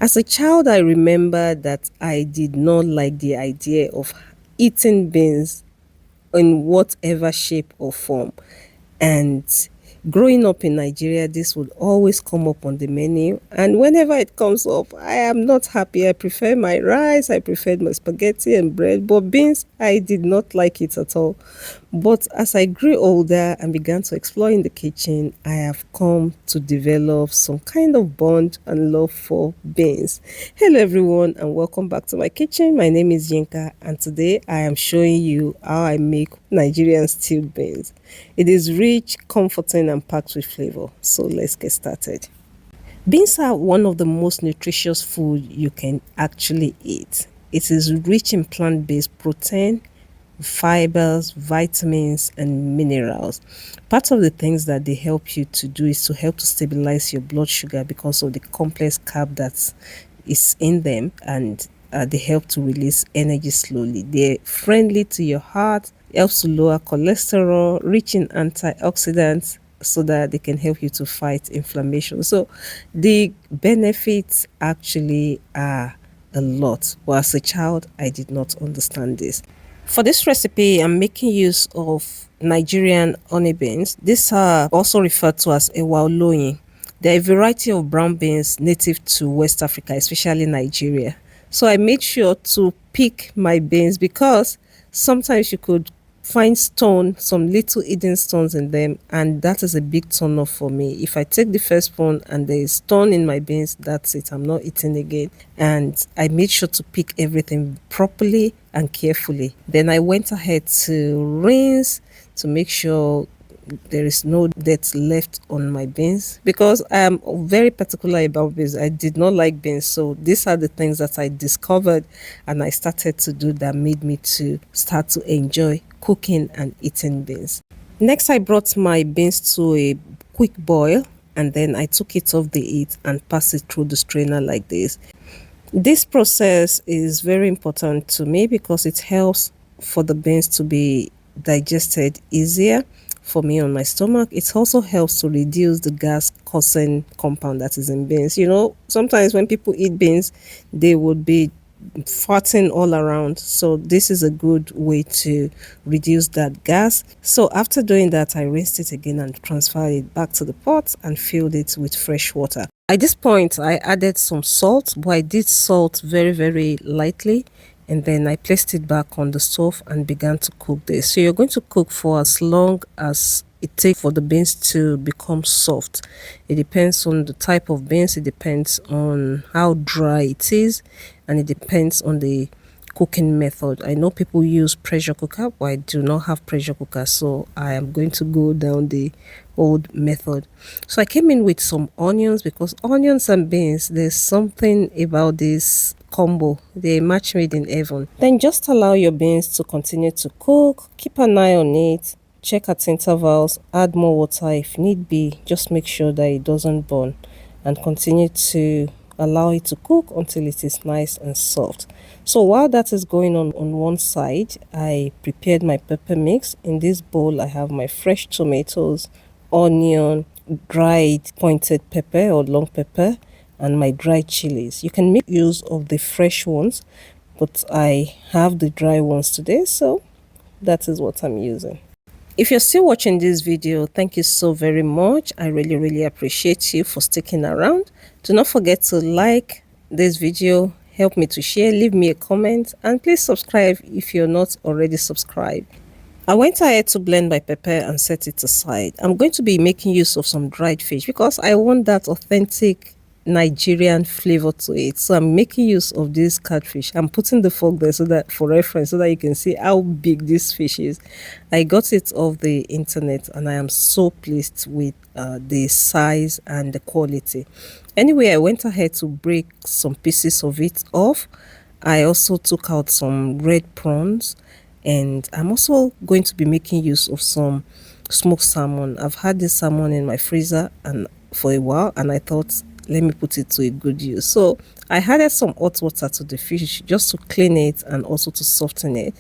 As a child, I remember that I did not like the idea of eating beans in whatever shape or form. And growing up in Nigeria, this would always come up on the menu. And whenever it comes up, I am not happy. I prefer my rice, I preferred my spaghetti and bread. But beans, I did not like it at all. But as I grew older and began to explore in the kitchen, I have come to develop some kind of bond and love for beans. Hello, everyone, and welcome back to my kitchen. My name is Yinka, and today I am showing you how I make Nigerian stewed beans. It is rich, comforting, and packed with flavor. So let's get started. Beans are one of the most nutritious food you can actually eat. It is rich in plant-based protein, fibers, vitamins, and minerals. Part of the things that they help you to do is to help to stabilize your blood sugar because of the complex carb that is in them, and they help to release energy slowly. They're friendly to your heart, helps to lower cholesterol, rich in antioxidants, so that they can help you to fight inflammation. So the benefits actually are a lot. But as a child, I did not understand this. For this recipe, I'm making use of Nigerian honey beans. These are also referred to as Ewa Riro. They're a variety of brown beans native to West Africa, especially Nigeria. So I made sure to pick my beans because sometimes you could find some little hidden stones in them, and that is a big turn off for me. If I take the first spoon and there is stone in my beans, that's it, I'm not eating again. And I made sure to pick everything properly and carefully. Then I went ahead to rinse to make sure there is no dirt left on my beans because I am very particular about beans. I did not like beans, so these are the things that I discovered and I started to do that made me to start to enjoy cooking and eating beans. Next, I brought my beans to a quick boil, and then I took it off the heat and passed it through the strainer like this. This process is very important to me because it helps for the beans to be digested easier for me on my stomach. It also helps to reduce the gas causing compound that is in beans. You know, sometimes when people eat beans, they would be farting all around. So this is a good way to reduce that gas. So after doing that, I rinsed it again and transferred it back to the pot and filled it with fresh water. At this point, I added some salt, but I did salt very lightly, and then I placed it back on the stove and began to cook this. So you're going to cook for as long as it takes for the beans to become soft. It depends on the type of beans, it depends on how dry it is, and it depends on the cooking method. I know people use pressure cooker, but I do not have pressure cooker, so I am going to go down the old method. So I came in with some onions because onions and beans, there's something about this combo, they match made in heaven. Then just allow your beans to continue to cook, keep an eye on it, check at intervals, add more water if need be, just make sure that it doesn't burn, and continue to allow it to cook until it is nice and soft. So while that is going on one side, I prepared my pepper mix. In this bowl I have my fresh tomatoes, onion, dried pointed pepper or long pepper, and my dried chilies. You can make use of the fresh ones, but I have the dry ones today, so that is what I'm using. If you're still watching this video, thank you so very much. I really appreciate you for sticking around. Do not forget to like this video, help me to share, leave me a comment, and please subscribe if you're not already subscribed. I went ahead to blend my pepper and set it aside. I'm going to be making use of some dried fish because I want that authentic Nigerian flavor to it. So I'm making use of this catfish. I'm putting the fork there so that for reference, so that you can see how big this fish is. I got it off the internet and I am so pleased with the size and the quality. Anyway, I went ahead to break some pieces of it off. I also took out some red prawns, and I'm also going to be making use of some smoked salmon. I've had this salmon in my freezer and for a while, and I thought, let me put it to a good use. So I added some hot water to the fish just to clean it and also to soften it.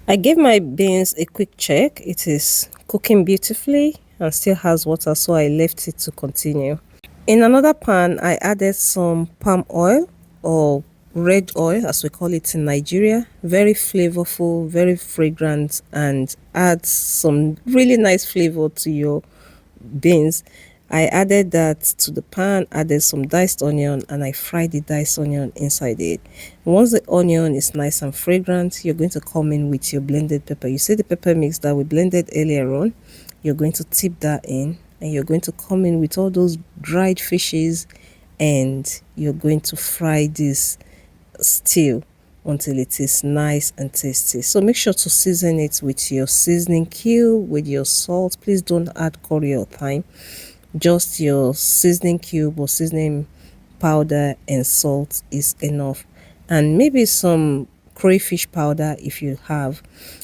I gave my beans a quick check. It is cooking beautifully and still has water, so I left it to continue. In another pan, I added some palm oil or red oil, as we call it in Nigeria. Very flavorful, very fragrant, and adds some really nice flavor to your beans. I added that to the pan, added some diced onion, and I fried the diced onion inside it. Once the onion is nice and fragrant, you're going to come in with your blended pepper. You see the pepper mix that we blended earlier on? You're going to tip that in, and you're going to come in with all those dried fishes, and you're going to fry this stew until it is nice and tasty. So make sure to season it with your seasoning cube, with your salt. Please don't add curry or thyme, just your seasoning cube or seasoning powder and salt is enough, and maybe some crayfish powder if you have.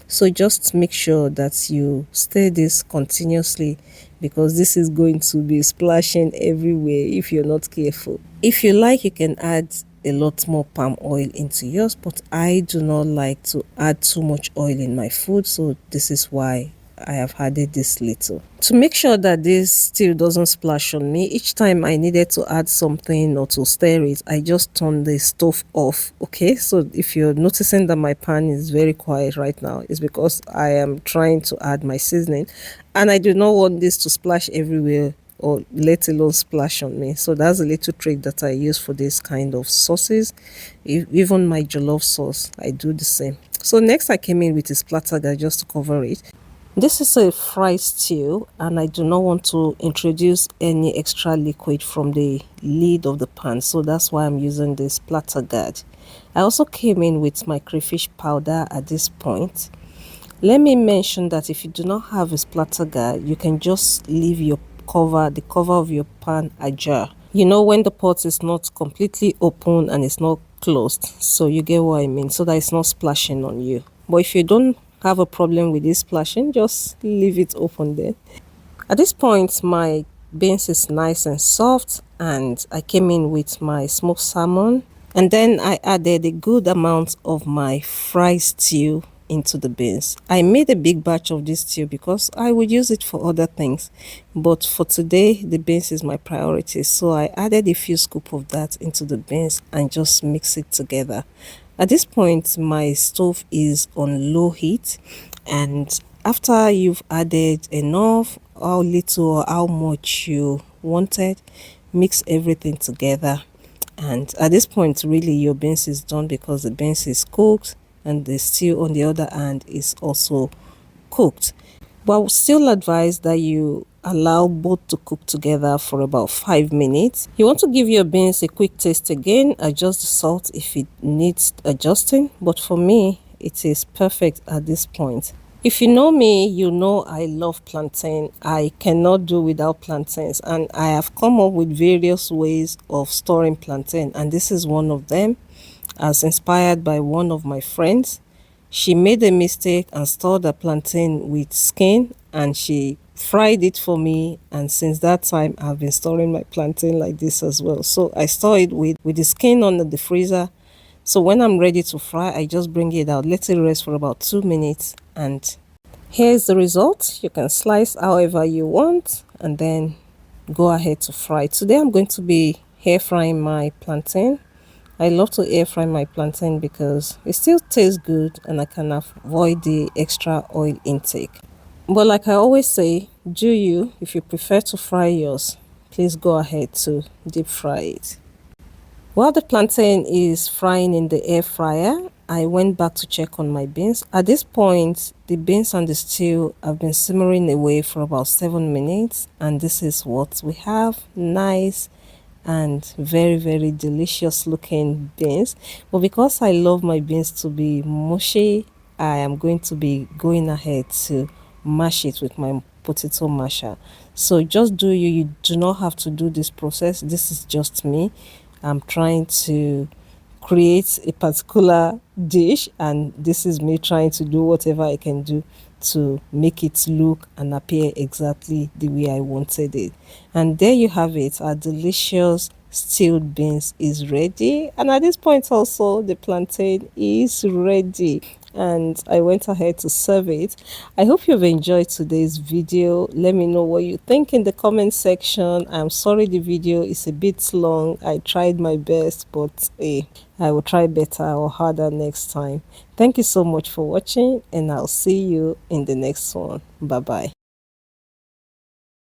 So just make sure that you stir this continuously, because this is going to be splashing everywhere if you're not careful. If you like, you can add a lot more palm oil into yours, but I do not like to add too much oil in my food, so this is why I have added this little. To make sure that this stew doesn't splash on me, each time I needed to add something or to stir it, I just turn the stove off. Okay, so if you're noticing that my pan is very quiet right now, it's because I am trying to add my seasoning, and I do not want this to splash everywhere, or let alone splash on me. So that's a little trick that I use for this kind of sauces. Even my jollof sauce, I do the same. So next I came in with this platter guy just to cover it. This is a fried stew, and I do not want to introduce any extra liquid from the lid of the pan, so that's why I'm using this platter guard. I also came in with my crayfish powder at this point. Let me mention that if you do not have a splatter guard, you can just leave the cover of your pan ajar. You know, when the pot is not completely open and it's not closed, so you get what I mean, so that it's not splashing on you. But if you don't have a problem with this splashing, just leave it open there. At this point, my beans is nice and soft, and I came in with my smoked salmon, and then I added a good amount of my fried stew into the beans. I made a big batch of this stew because I would use it for other things, but for today the beans is my priority, so I added a few scoops of that into the beans and just mix it together. At this point, my stove is on low heat, and after you've added enough, how little or how much you wanted, mix everything together. And at this point, really, your beans is done, because the beans is cooked and the stew on the other hand is also cooked. But I would still advise that you allow both to cook together for about 5 minutes. You want to give your beans a quick taste again, adjust the salt if it needs adjusting, but for me it is perfect at this point. If you know me, you know I love plantain. I cannot do without plantains, and I have come up with various ways of storing plantain, and this is one of them, as inspired by one of my friends. She made a mistake and stored the plantain with skin, and she fried it for me, and since that time I've been storing my plantain like this as well. So I store it with the skin under the freezer, so when I'm ready to fry, I just bring it out, let it rest for about 2 minutes, and here's the result. You can slice however you want and then go ahead to fry. Today I'm going to be air frying my plantain. I love to air fry my plantain because it still tastes good and I can avoid the extra oil intake. But like I always say, do you, if you prefer to fry yours, please go ahead to deep fry it. While the plantain is frying in the air fryer, I went back to check on my beans. At this point, the beans and the stew have been simmering away for about 7 minutes, and this is what we have. Nice and very delicious looking beans. But because I love my beans to be mushy, I am going to be going ahead to mash it with my potato masher. So just do you do not have to do this process. This is just me. I'm trying to create a particular dish, and this is me trying to do whatever I can do to make it look and appear exactly the way I wanted it. And there you have it. Our delicious stewed beans is ready, and at this point also the plantain is ready. and I went ahead to serve it. I hope you've enjoyed today's video. Let me know what you think in the comment section. I'm sorry the video is a bit long. I tried my best, but I will try better or harder next time. Thank you so much for watching, and I'll see you in the next one. Bye bye.